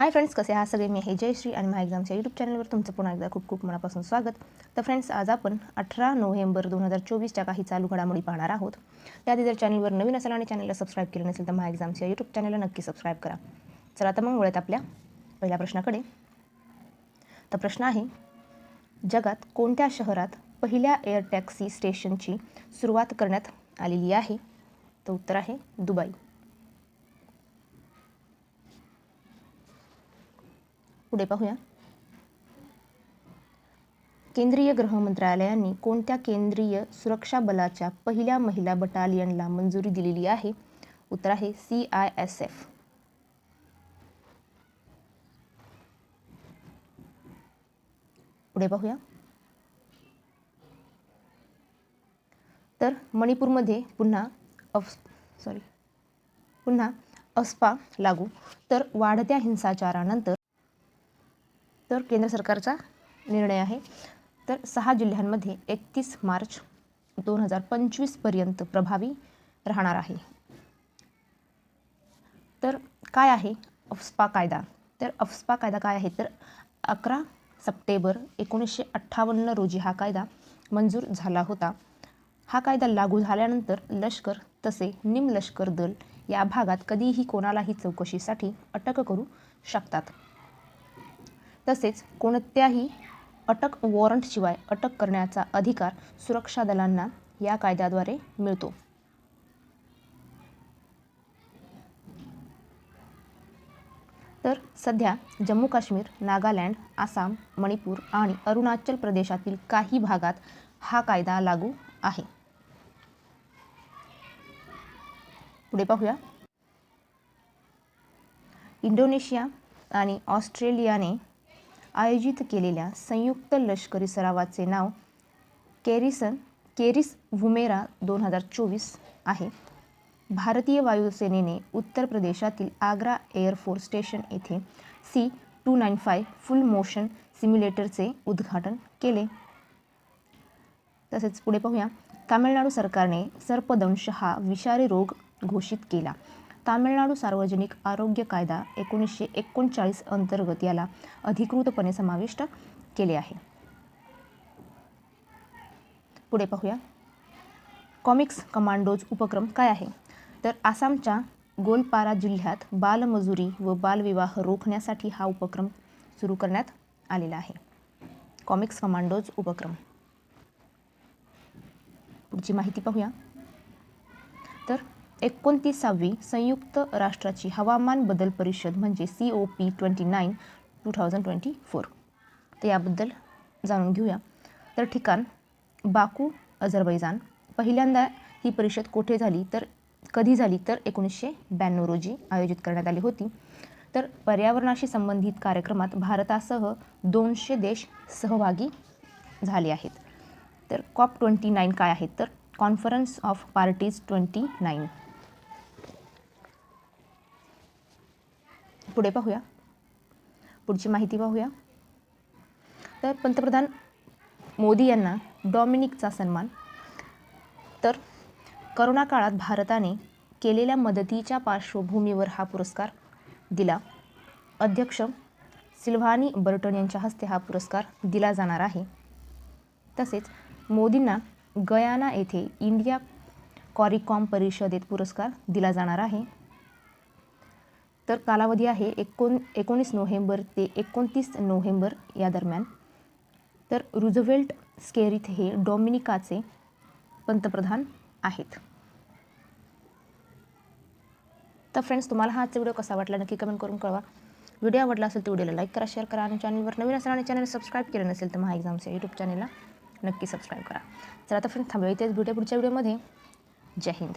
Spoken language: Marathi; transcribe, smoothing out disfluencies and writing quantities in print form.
हाय फ्रेंड्स, कसे आहात सगळे? मी आहे जयश्री आणि माझ्या एक्झामच्या यूट्यूब चॅनलवर तुमचं पुन्हा एकदा खूप खूप मनापासून स्वागत. तर फ्रेंड्स, आज आपण 18 नोव्हेंबर 2024च्या काही चालू घडामोडी पाहणार आहोत. त्याआधी जर चॅनलवर नवीन असाल आणि चॅनलला सबस्क्राईब केलं नसेल तर माझ्या एक्झामच्या यूट्यूब चॅनलला नक्की सबस्क्राईब करा. चला तर मग वळूयात आपल्या पहिल्या प्रश्नाकडे. तर प्रश्न आहे, जगात कोणत्या शहरात पहिल्या एअर टॅक्सी स्टेशनची सुरुवात करण्यात आलेली आहे? तर उत्तर आहे दुबई. पुढे पाहूया. केंद्रीय गृह मंत्रालयाने कोणत्या केंद्रीय सुरक्षा बलाच्या पहिल्या महिला बटालियनला मंजुरी दिलेली आहे? उत्तर आहे CISF. पुढे पाहूया. तर मणिपूरमध्ये पुन्हा अफस्पा लागू. तर वाढत्या हिंसाचारानंतर तर केंद्र सरकारचा निर्णय आहे. तर 6 जिल्ह्यांमध्ये 31 मार्च 2025 पर्यंत प्रभावी राहणार आहे. तर काय आहे अफस्पा कायदा? तर अफस्पा कायदा काय आहे? तर 11 सप्टेंबर 1958 रोजी हा कायदा मंजूर झाला होता. हा कायदा लागू झाल्यानंतर लष्कर तसे निमलष्कर दल या भागात कधीही कोणालाही चौकशीसाठी अटक करू शकतात. तसेच कोणत्याही अटक वॉरंटशिवाय अटक करण्याचा अधिकार सुरक्षा दलांना या कायद्याद्वारे मिळतो. तर सध्या जम्मू काश्मीर, नागालँड, आसाम, मणिपूर आणि अरुणाचल प्रदेशातील काही भागात हा कायदा लागू आहे. पुढे पाहूया. इंडोनेशिया आणि ऑस्ट्रेलियाने आयोजित केलेल्या संयुक्त लष्करी सरावाचे नाव केरिस वुमेरा 2024 आहे. भारतीय वायुसेनेने उत्तर प्रदेशातील आग्रा एअरफोर्स स्टेशन येथे C-295 फुल मोशन सिम्युलेटरचे उद्घाटन केले. तसेच पुढे पाहूया. तामिळनाडू सरकारने सर्पदंश हा विषारी रोग घोषित केला. तामिळनाडू सार्वजनिक आरोग्य कायदा 1939 अंतर्गत याला अधिकृतपणे समाविष्ट केले आहे. पुढे पाहूया. कॉमिक्स कमांडोज उपक्रम काय आहे? तर आसामच्या गोलपारा जिल्ह्यात बालमजुरी व बालविवाह रोखण्यासाठी हा उपक्रम सुरू करण्यात आलेला आहे. कॉमिक्स कमांडोज उपक्रम. पुढची माहिती पाहूया. तर 29वी संयुक्त राष्ट्राची हवामान बदल परिषद म्हणजे COP29 2024. तर याबद्दल जाणून घेऊया. तर ठिकाण बाकू, अझरबैजान. पहिल्यांदा ही परिषद कोठे झाली तर कधी झाली तर 1992 रोजी आयोजित करण्यात आली होती. तर पर्यावरणाशी संबंधित कार्यक्रमात भारतासह 200 देश सहभागी झाले आहेत. तर COP29 काय आहे? तर कॉन्फरन्स ऑफ पार्टीज 29. पुढे पाहूया. पुढची माहिती पाहूया. तर पंतप्रधान मोदी यांना डॉमिनिकचा सन्मान. तर करोना काळात भारताने केलेल्या मदतीच्या पार्श्वभूमीवर हा पुरस्कार दिला. अध्यक्ष सिल्व्हानी बर्टन यांच्या हस्ते हा पुरस्कार दिला जाणार आहे. तसेच मोदींना गयाना येथे इंडिया कॉरिकॉम परिषदेत पुरस्कार दिला जाणार आहे. तर कालावधी आहे 19 नोव्हेंबर ते 29 नोव्हेंबर या दरम्यान. तर रूझवेल्ट स्केरिथ हे डॉमिनिकाचे पंतप्रधान आहेत. तर फ्रेंड्स, तुम्हाला हा आजचा व्हिडिओ कसा वाटला नक्की कमेंट करून कळवा. व्हिडिओ आवडला असेल तर व्हिडिओला लाईक करा, शेअर करा आणि चॅनलवर नवीन असेल आणि चॅनल सबस्क्राईब केलं नसेल तर महा एक्झामच्या यूट्यूब चॅनलला नक्की सबस्क्राईब करा. चला तर फ्रेंड्स, थांबूया इथेच. भेटूया पुढच्या व्हिडिओमध्ये. जय हिंद.